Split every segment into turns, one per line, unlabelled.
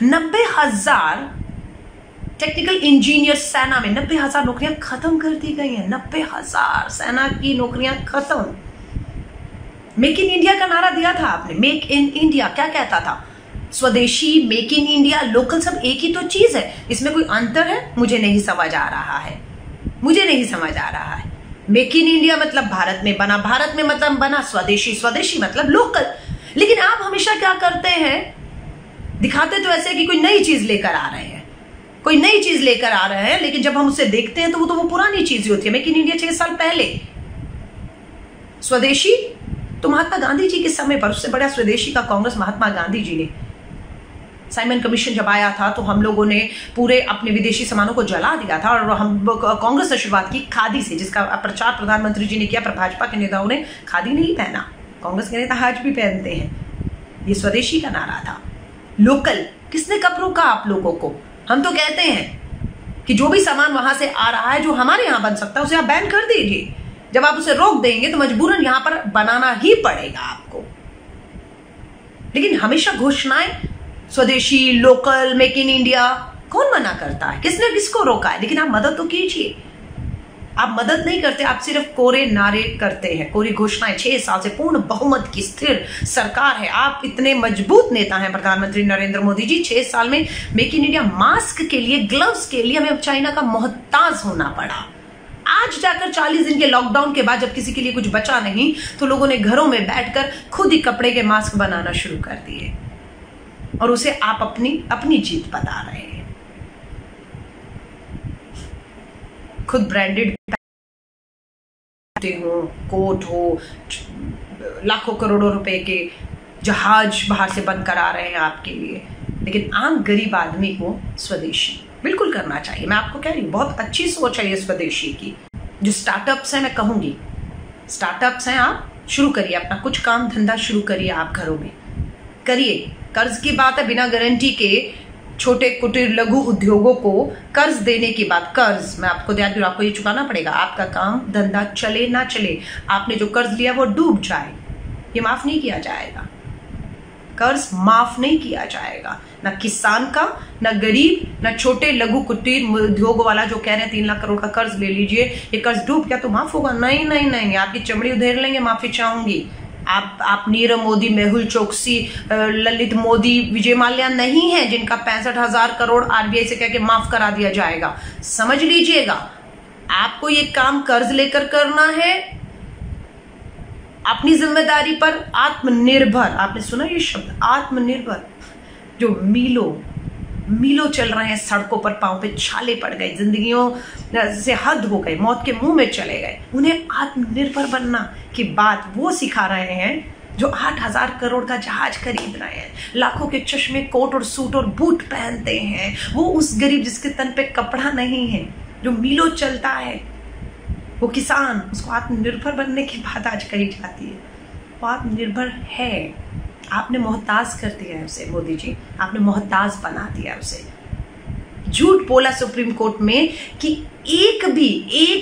90,000 technical engineer सेना में 90,000 नौकरियां खत्म कर दी गई हैं। 90,000 सेना की नौकरियां खत्म। मेक इन इंडिया का नारा दिया था आपने, मेक इन इंडिया क्या कहता था? स्वदेशी, मेक इन इंडिया, लोकल, सब एक ही तो चीज है। इसमें कोई अंतर है? मुझे नहीं समझ आ रहा है, मुझे नहीं समझ आ रहा है। मेक इन इंडिया मतलब भारत में बना, भारत में मतलब बना, स्वदेशी, स्वदेशी मतलब लोकल। लेकिन आप हमेशा क्या करते हैं, दिखाते तो ऐसे कि कोई नई चीज लेकर आ रहे हैं, कोई नई चीज लेकर आ रहे हैं, लेकिन जब हम उसे देखते हैं तो वो पुरानी चीज होती है। मेक इन इंडिया 6 साल पहले। स्वदेशी तो महात्मा गांधी जी के समय पर, उससे बड़ा स्वदेशी का कांग्रेस महात्मा गांधी जी ने। साइमन कमीशन जब आया था तो हम लोगों ने पूरे अपने विदेशी सामानों को जला दिया था, और हम कांग्रेस ने शुरुआत की खादी से, जिसका प्रचार प्रधानमंत्री जी ने किया, पर भाजपा के नेताओं ने खादी नहीं पहना। कांग्रेस के नेता आज भी पहनते हैं। ये स्वदेशी का नारा था। लोकल किसने कब रोका आप लोगों को? हम तो कहते हैं कि जो भी सामान वहां से आ रहा है जो हमारे यहां बन सकता है उसे आप बैन कर दीजिए। जब आप उसे रोक देंगे तो मजबूरन यहां पर बनाना ही पड़ेगा आपको। लेकिन हमेशा घोषणाएं स्वदेशी, लोकल, मेक इन इंडिया, कौन मना करता है? किसने किसको रोका है? लेकिन आप मदद तो कीजिए। आप मदद नहीं करते, आप सिर्फ कोरे नारे करते हैं, कोरी घोषणाएं। 6 साल से पूर्ण बहुमत की स्थिर सरकार है। आप इतने मजबूत नेता हैं प्रधानमंत्री नरेंद्र मोदी जी। 6 साल में मेक इन इंडिया, मास्क के लिए, ग्लव्स के लिए हमें चाइना का मोहताज होना पड़ा। आज जाकर 40 दिन के लॉकडाउन के बाद जब किसी के लिए कुछ बचा नहीं तो लोगों ने घरों में बैठकर खुद ही कपड़े के मास्क बनाना शुरू कर दिए, और उसे आप अपनी जीत बता रहे हैं। खुद ब्रांडेड हो, कोट हो, लाखों करोड़ों रुपए के जहाज बाहर से बंद करा रहे हैं आपके लिए, लेकिन आम गरीब आदमी को स्वदेशी बिल्कुल करना चाहिए। मैं आपको कह रही हूँ, बहुत अच्छी सोच है ये स्वदेशी की। जो स्टार्टअप्स हैं, मैं कहूंगी स्टार्टअप्स हैं, आप शुरू करिए अपना कुछ काम धंधा शुरू करिए, आप घरों में करिए। कर्ज की बात है, बिना गारंटी के छोटे कुटीर लघु उद्योगों को कर्ज देने की बात। कर्ज मैं आपको ध्यान दूं, आपको ये चुकाना पड़ेगा। आपका काम धंधा चले ना चले, आपने जो कर्ज लिया वो डूब जाए, ये माफ नहीं किया जाएगा। कर्ज माफ नहीं किया जाएगा, ना किसान का, ना गरीब, ना छोटे लघु कुटीर उद्योग वाला जो कह रहे हैं 3 लाख करोड़ का कर्ज ले लीजिए, ये कर्ज डूब गया तो माफ होगा? नहीं नहीं नहीं, आपकी चमड़ी उधेड़ लेंगे, माफी चाहूंगी। आप नीरव मोदी, मेहुल चोकसी, ललित मोदी, विजय माल्या नहीं है जिनका 65,000 करोड़ आरबीआई से कह के माफ करा दिया जाएगा। समझ लीजिएगा, आपको ये काम कर्ज लेकर करना है, अपनी जिम्मेदारी पर। आत्मनिर्भर, आपने सुना ये शब्द आत्मनिर्भर? जो मीलों चल रहे हैं सड़कों पर, पांव पे छाले पड़ गए, जिंदगियों से हद हो गए, मौत के मुंह में चले गए, उन्हें आत्मनिर्भर बनना की बात वो सिखा रहे हैं जो 8,000 करोड़ का जहाज खरीद रहे हैं, लाखों के चश्मे, कोट और सूट और बूट पहनते हैं। वो उस गरीब जिसके तन पे कपड़ा नहीं है, जो मीलों चलता है, वो किसान, उसको आत्मनिर्भर बनने की बात आज कही जाती है। वो आत्मनिर्भर है, आपने मोहताज कर दिया है उसे। मोदी जी, आपने मोहताज बना दिया उसे। झूठ बोला सुप्रीम कोर्ट में कि एक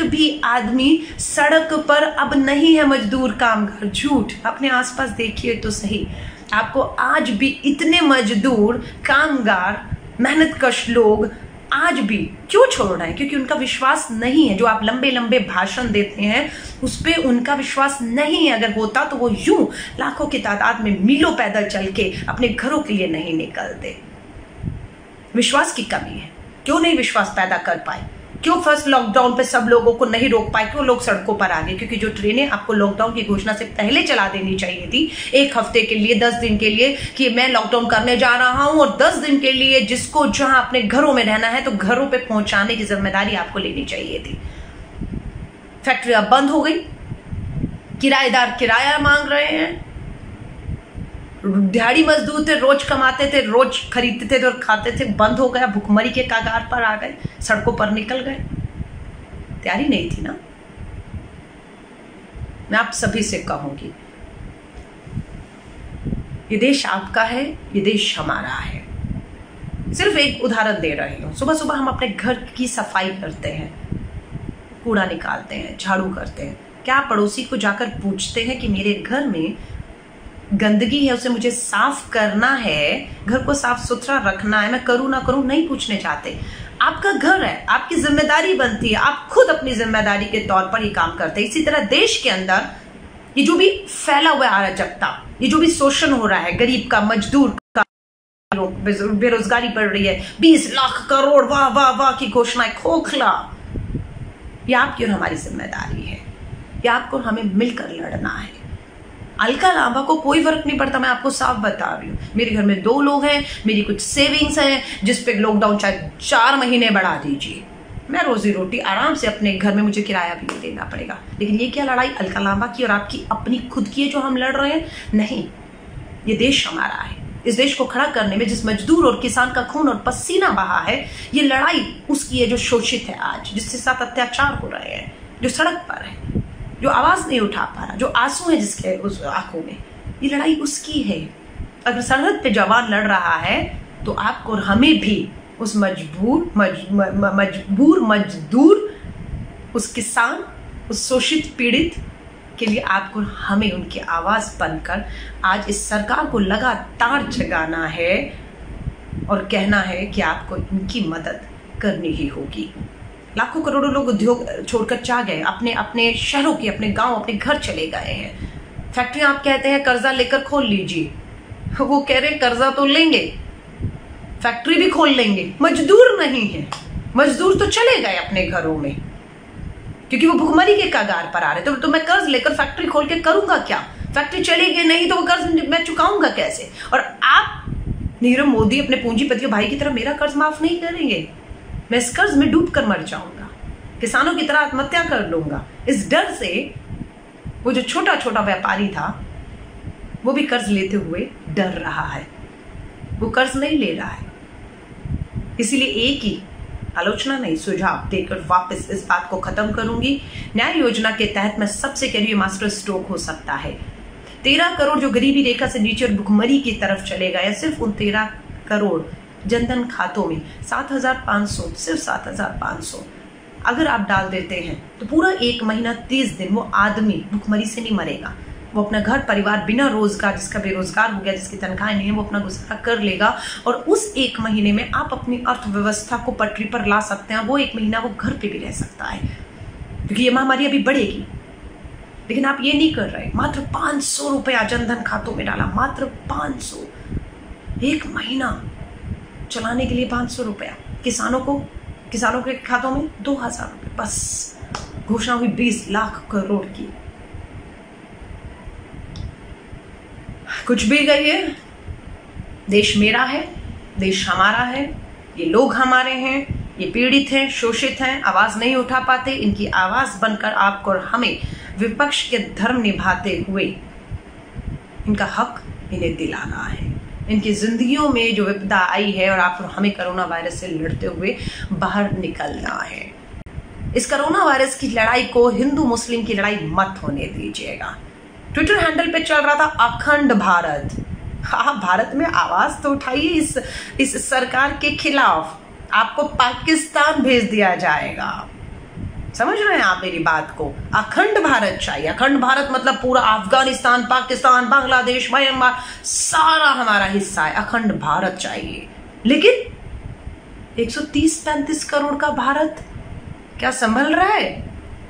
भी आदमी सड़क पर अब नहीं है मजदूर कामगार। झूठ। अपने आसपास देखिए तो सही, आपको आज भी इतने मजदूर कामगार मेहनतकश लोग आज भी क्यों छोड़ रहे हैं? क्योंकि उनका विश्वास नहीं है। जो आप लंबे लंबे भाषण देते हैं उस पे उनका विश्वास नहीं है। अगर होता तो वो यूं लाखों की तादाद में मीलों पैदल चल के अपने घरों के लिए नहीं निकलते। विश्वास की कमी है। क्यों नहीं विश्वास पैदा कर पाए? क्यों फर्स्ट लॉकडाउन पे सब लोगों को नहीं रोक पाए? क्यों लोग सड़कों पर आ गए? क्योंकि जो ट्रेनें आपको लॉकडाउन की घोषणा से पहले चला देनी चाहिए थी, 1 हफ्ते के लिए, 10 दिन के लिए, कि मैं लॉकडाउन करने जा रहा हूं, और 10 दिन के लिए जिसको जहां अपने घरों में रहना है तो घरों पे पहुंचाने की जिम्मेदारी आपको लेनी चाहिए थी। फैक्ट्रियां बंद हो गई, किराएदार किराया मांग रहे हैं, दिहाड़ी मजदूर थे, रोज कमाते थे, रोज खरीदते थे और खाते थे, बंद हो गया, भुखमरी के कगार पर आ गए, सड़कों पर निकल गए। तैयारी नहीं थी ना। मैं आप सभी से कहूंगी, ये देश आपका है, ये देश हमारा है। सिर्फ एक उदाहरण दे रही हूं। सुबह सुबह हम अपने घर की सफाई करते हैं, कूड़ा निकालते हैं, झाड़ू करते हैं। क्या आप पड़ोसी को जाकर पूछते हैं कि मेरे घर में गंदगी है उसे मुझे साफ करना है, घर को साफ सुथरा रखना है, मैं करूं ना करूं नहीं पूछने चाहते। आपका घर है, आपकी जिम्मेदारी बनती है, आप खुद अपनी जिम्मेदारी के तौर पर ये काम करते हैं। इसी तरह देश के अंदर ये जो भी फैला हुआ है अराजकता, ये जो भी शोषण हो रहा है, गरीब का, मजदूर का, बेरोजगारी बढ़ रही है, 20 लाख करोड़ वाह वाह वाह की घोषणाएं, खोखला, ये आपकी और हमारी जिम्मेदारी है। ये आपको हमें मिलकर लड़ना है। अलका लांबा को कोई फर्क नहीं पड़ता, मैं आपको साफ बता रही हूँ। मेरे घर में 2 लोग हैं, मेरी कुछ सेविंग्स हैं, जिसपे लॉकडाउन चाहे 4 महीने बढ़ा दीजिए, मैं रोजी रोटी आराम से अपने घर में, मुझे किराया भी नहीं देना पड़ेगा। लेकिन ये क्या लड़ाई अलका लांबा की और आपकी अपनी खुद की है जो हम लड़ रहे हैं? नहीं, ये देश हमारा है। इस देश को खड़ा करने में जिस मजदूर और किसान का खून और पसीना बहा है, ये लड़ाई उसकी है जो शोषित है आज, जिसके साथ अत्याचार हो रहे हैं, जो सड़क पर है, जो आवाज नहीं उठा पा रहा, जो आंसू है जिसके उस आंखों में, ये लड़ाई उसकी है। अगर सरहद पे जवान लड़ रहा है तो आपको और हमें भी उस मजबूर मजदूर, उस किसान, उस शोषित पीड़ित के लिए आपको और हमें उनकी आवाज बनकर आज इस सरकार को लगातार जगाना है और कहना है कि आपको इनकी मदद करनी ही होगी। लाखों करोड़ों लोग उद्योग छोड़कर जा गए, अपने अपने शहरों के, अपने गांव, अपने घर चले गए हैं। फैक्ट्रियां आप कहते हैं कर्जा लेकर खोल लीजिए, वो कह रहे कर्जा तो लेंगे, फैक्ट्री भी खोल लेंगे, मजदूर नहीं है। मजदूर तो चले गए अपने घरों में क्योंकि वो भुखमरी के कगार पर आ रहे। तो मैं कर्ज लेकर फैक्ट्री खोल के करूंगा क्या? फैक्ट्री चलेगी नहीं तो वो कर्ज मैं चुकाऊंगा कैसे? और आप नीरव मोदी अपने पूंजीपतियों भाई की तरह मेरा कर्ज माफ नहीं करेंगे। मैं इस कर्ज में डूब कर मर जाऊंगा, किसानों की तरह आत्महत्या कर लूंगा। इस डर से वो जो छोटा छोटा व्यापारी था वो भी कर्ज लेते हुए डर रहा है, वो कर्ज नहीं ले रहा है। इसीलिए एक ही आलोचना नहीं, सुझाव देकर वापस इस बात को खत्म करूंगी। न्याय योजना के तहत मैं सबसे कह रही हूँ, मास्टर स्ट्रोक हो सकता है। 13 करोड़ जो गरीबी रेखा से नीचे और भुखमरी की तरफ चले गए, सिर्फ उन 13 करोड़ जनधन खातों में 7,500, सिर्फ 7,500 अगर आप डाल देते हैं तो पूरा 1 महीना 30 दिन वो आदमी भुखमरी से नहीं मरेगा। वो अपना घर परिवार बिना रोजगार, जिसका बेरोजगार हो गया, जिसकी तनख्वाह नहीं है, वो अपना गुजारा कर लेगा। और उस 1 महीने में आप अपनी अर्थव्यवस्था को पटरी पर ला सकते हैं। वो 1 महीना वो घर पे भी रह सकता है क्योंकि ये महामारी अभी बढ़ेगी। लेकिन आप ये नहीं कर रहे। मात्र 500 रुपया जनधन खातों में डाला, मात्र 500, 1 महीना चलाने के लिए 500 रुपया। किसानों के खातों में 2,000 रुपये, बस घोषणा हुई 20 लाख करोड़ की। कुछ भी कहिए, देश मेरा है, देश हमारा है, ये लोग हमारे हैं, ये पीड़ित हैं, शोषित हैं, आवाज नहीं उठा पाते। इनकी आवाज बनकर आपको और हमें विपक्ष के धर्म निभाते हुए इनका हक इन्हें दिलाना है। इनकी जिंदगियों में जो विपदा आई है और आप और हमें कोरोना वायरस से लड़ते हुए बाहर निकलना है। इस कोरोना वायरस की लड़ाई को हिंदू मुस्लिम की लड़ाई मत होने दीजिएगा। ट्विटर हैंडल पे चल रहा था अखंड भारत। हाँ, भारत में आवाज तो उठाइए इस सरकार के खिलाफ। आपको पाकिस्तान भेज दिया जाएगा। समझ रहे हैं आप मेरी बात को? अखंड भारत चाहिए। अखंड भारत मतलब पूरा अफगानिस्तान, पाकिस्तान, बांग्लादेश, म्यांमार सारा हमारा हिस्सा है। अखंड भारत चाहिए। लेकिन 130-135 करोड़ का भारत क्या संभल रहा है?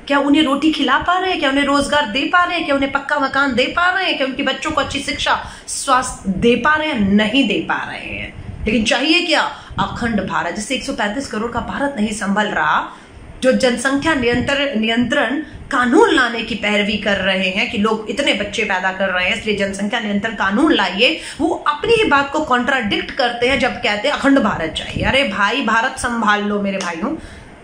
क्या उन्हें रोटी खिला पा रहे हैं? क्या उन्हें रोजगार दे पा रहे हैं? क्या उन्हें पक्का मकान दे पा रहे हैं? क्या उनके बच्चों को अच्छी शिक्षा, स्वास्थ्य दे पा रहे हैं? नहीं दे पा रहे हैं। लेकिन चाहिए क्या? अखंड भारत। जिससे 135 करोड़ का भारत नहीं संभल रहा, जो जनसंख्या नियंत्रण कानून लाने की पैरवी कर रहे हैं कि लोग इतने बच्चे पैदा कर रहे हैं इसलिए जनसंख्या नियंत्रण कानून लाइए, वो अपनी ही बात को कॉन्ट्राडिक्ट करते हैं जब कहते हैं अखंड भारत चाहिए। अरे भाई, भारत संभाल लो मेरे भाइयों।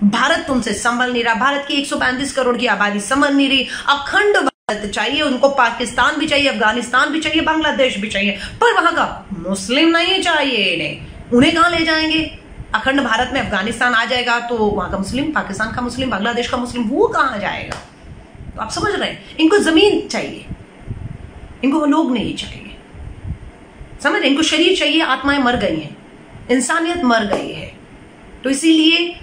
भारत तुमसे संभल नहीं रहा। भारत की 135 करोड़ की आबादी संभल नहीं रही। अखंड भारत चाहिए उनको। पाकिस्तान भी चाहिए, अफगानिस्तान भी चाहिए, बांग्लादेश भी चाहिए, पर वहां का मुस्लिम नहीं चाहिए इन्हें। उन्हें कहां ले जाएंगे? अखंड भारत में अफगानिस्तान आ जाएगा तो वहां का मुस्लिम, पाकिस्तान का मुस्लिम, बांग्लादेश का मुस्लिम, वो कहां जाएगा? तो आप समझ रहे हैं, इनको जमीन चाहिए, इनको वो लोग नहीं चाहिए। समझ रहे? इनको शरीर चाहिए। आत्माएं मर गई हैं, इंसानियत मर गई है। तो इसीलिए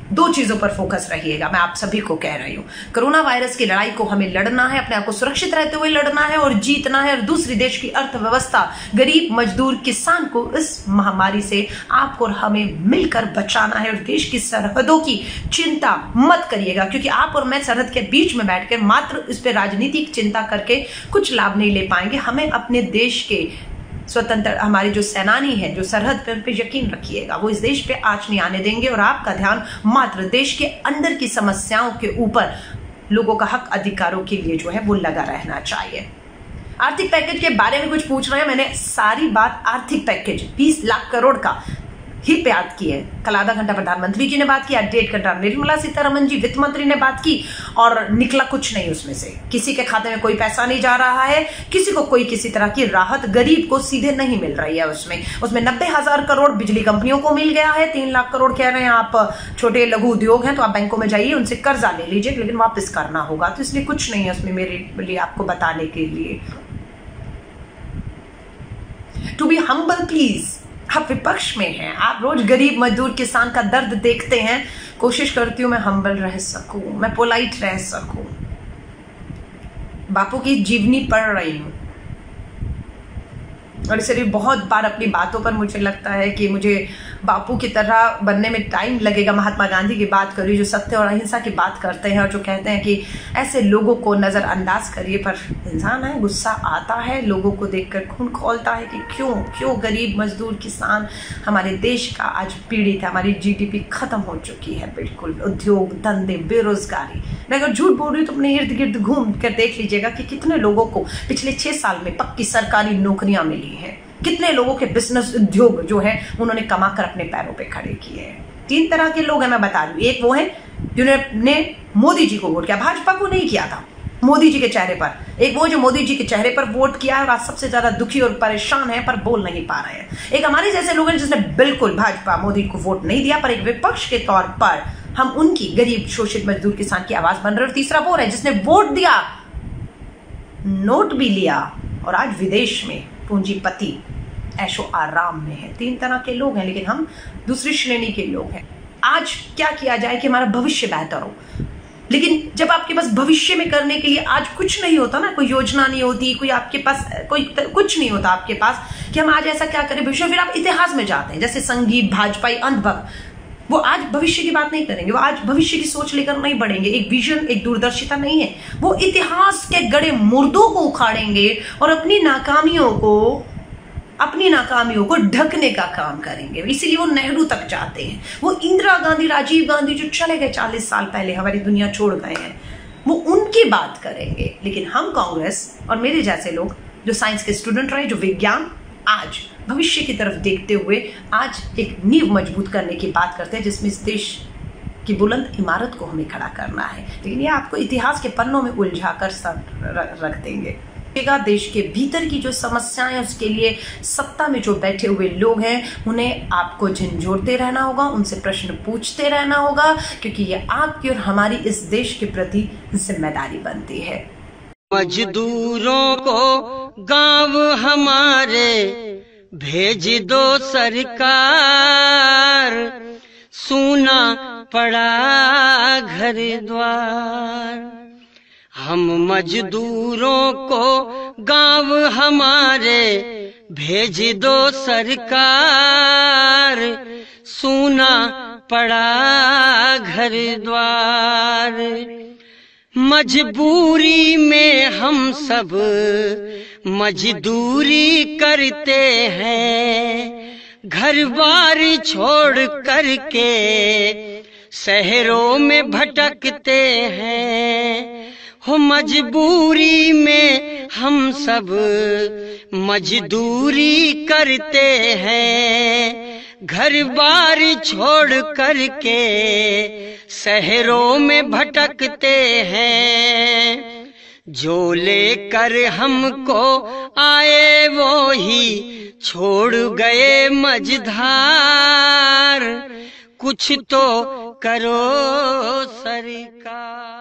दो चीजों पर फोकस रहिएगा, मैं आप सभी को कह रही हूं। कोरोना वायरस की लड़ाई को हमें लड़ना है, अपने आप को सुरक्षित रहते हुए लड़ना है और जीतना है। और दूसरी, देश की अर्थव्यवस्था, गरीब मजदूर किसान को इस महामारी से आपको और हमें मिलकर बचाना है। और देश की सरहदों की चिंता मत करिएगा, क्योंकि आप और मैं सरहद के बीच में बैठकर मात्र इस पर राजनीतिक चिंता करके कुछ लाभ नहीं ले पाएंगे। हमें अपने देश के स्वतंत्र, हमारे जो सेनानी हैं जो सरहद पे यकीन रखिएगा, वो इस देश पे आंच नहीं आने देंगे। और आपका ध्यान मात्र देश के अंदर की समस्याओं के ऊपर, लोगों का हक अधिकारों के लिए जो है वो लगा रहना चाहिए। आर्थिक पैकेज के बारे में कुछ पूछ रहे हैं, मैंने सारी बात आर्थिक पैकेज 20 लाख करोड़ का ही पे याद की है। कल आधा घंटा प्रधानमंत्री जी ने बात की, आज 1.5 घंटा निर्मला सीतारमण जी वित्त मंत्री ने बात की, और निकला कुछ नहीं उसमें से। किसी के खाते में कोई पैसा नहीं जा रहा है, किसी को कोई किसी तरह की राहत गरीब को सीधे नहीं मिल रही है। उसमें 90,000 करोड़ बिजली कंपनियों को मिल गया है, 3 लाख करोड़ कह रहे हैं। आप छोटे लघु उद्योग हैं तो आप बैंकों में जाइए, उनसे कर्जा ले लीजिए, लेकिन वापस करना होगा, तो इसलिए कुछ नहीं है उसमें मेरे लिए आपको बताने के लिए। टू बी हम्बल प्लीज, आप विपक्ष में हैं, आप रोज गरीब मजदूर किसान का दर्द देखते हैं। कोशिश करती हूं मैं हम्बल रह सकूं, मैं पोलाइट रह सकूं। बापू की जीवनी पढ़ रही हूं और इसलिए बहुत बार अपनी बातों पर मुझे लगता है कि मुझे बापू की तरह बनने में टाइम लगेगा। महात्मा गांधी की बात करिए जो सत्य और अहिंसा की बात करते हैं और जो कहते हैं कि ऐसे लोगों को नजरअंदाज करिए, पर इंसान है, गुस्सा आता है, लोगों को देखकर खून खौलता है कि क्यों गरीब मजदूर किसान हमारे देश का आज पीड़ित है। हमारी जीडीपी खत्म हो चुकी है बिल्कुल, उद्योग धंधे, बेरोजगारी। मैं अगर झूठ बोल रही हूँ तो अपने इर्द गिर्द घूम कर देख लीजिएगा कि कितने लोगों को पिछले 6 साल में पक्की सरकारी नौकरियां मिली हैं, कितने लोगों के बिजनेस उद्योग जो है उन्होंने कमाकर अपने पैरों पे खड़े किए हैं। 3 तरह के लोग हैं, मैं बता रही हूँ। एक वो है जिन्होंने मोदी जी को वोट किया, भाजपा को नहीं किया था, मोदी जी के चेहरे पर। एक वो जो मोदी जी के चेहरे पर वोट किया और आज सबसे ज्यादा दुखी और परेशान है पर बोल नहीं पा रहे हैं। एक हमारे जैसे लोग हैं जिसने बिल्कुल भाजपा मोदी को वोट नहीं दिया, पर एक विपक्ष के तौर पर हम उनकी, गरीब शोषित मजदूर किसान की आवाज बन रहे। और तीसरा वो है जिसने वोट दिया, नोट भी लिया और आज विदेश में पूंजीपति ऐशो आराम में है। 3 तरह के लोग हैं, लेकिन हम दूसरी श्रेणी के लोग हैं। आज क्या किया जाए कि हमारा भविष्य बेहतर हो, लेकिन जब आपके पास भविष्य में करने के लिए आज कुछ नहीं होता ना, कोई योजना नहीं होती, कोई आपके पास कुछ नहीं होता आपके पास कि हम आज ऐसा क्या करें भविष्य, फिर आप इतिहास में जाते हैं। जैसे संगीत, भाजपाई, अंधभक्त, वो आज भविष्य की बात नहीं करेंगे, वो आज भविष्य की सोच लेकर नहीं बढ़ेंगे। एक विजन, एक दूरदर्शिता नहीं है, वो इतिहास के गड़े मुर्दों को उखाड़ेंगे और अपनी नाकामियों को ढकने का काम करेंगे। इसीलिए वो नेहरू तक जाते हैं, वो इंदिरा गांधी, राजीव गांधी जो चले गए 40 साल पहले, हमारी दुनिया छोड़ गए हैं, वो उनकी बात करेंगे। लेकिन हम कांग्रेस और मेरे जैसे लोग जो साइंस के स्टूडेंट रहे, जो विज्ञान, आज भविष्य की तरफ देखते हुए आज एक नींव मजबूत करने की बात करते हैं, जिसमें इस देश की बुलंद इमारत को हमें खड़ा करना है। लेकिन ये आपको इतिहास के पन्नों में उलझा कर रख देंगे। देश के भीतर की जो समस्याएं हैं उसके लिए सत्ता में जो बैठे हुए लोग हैं उन्हें आपको झंझोड़ते रहना होगा, उनसे प्रश्न पूछते रहना होगा, क्योंकि ये आपकी और हमारी इस देश के प्रति जिम्मेदारी बनती है।
मजदूरों को गांव हमारे भेज दो सरकार, सूना पड़ा घर द्वार। हम मजदूरों को गांव हमारे भेज दो सरकार, सूना पड़ा घर द्वार। मजबूरी में हम सब मजदूरी करते हैं, घर बार छोड़ करके शहरों में भटकते हैं। हो मजबूरी में हम सब मजदूरी करते हैं, घर बार छोड़ करके शहरों में भटकते हैं। जो लेकर हमको आए वो ही छोड़ गए मझधार, कुछ तो करो सरकार।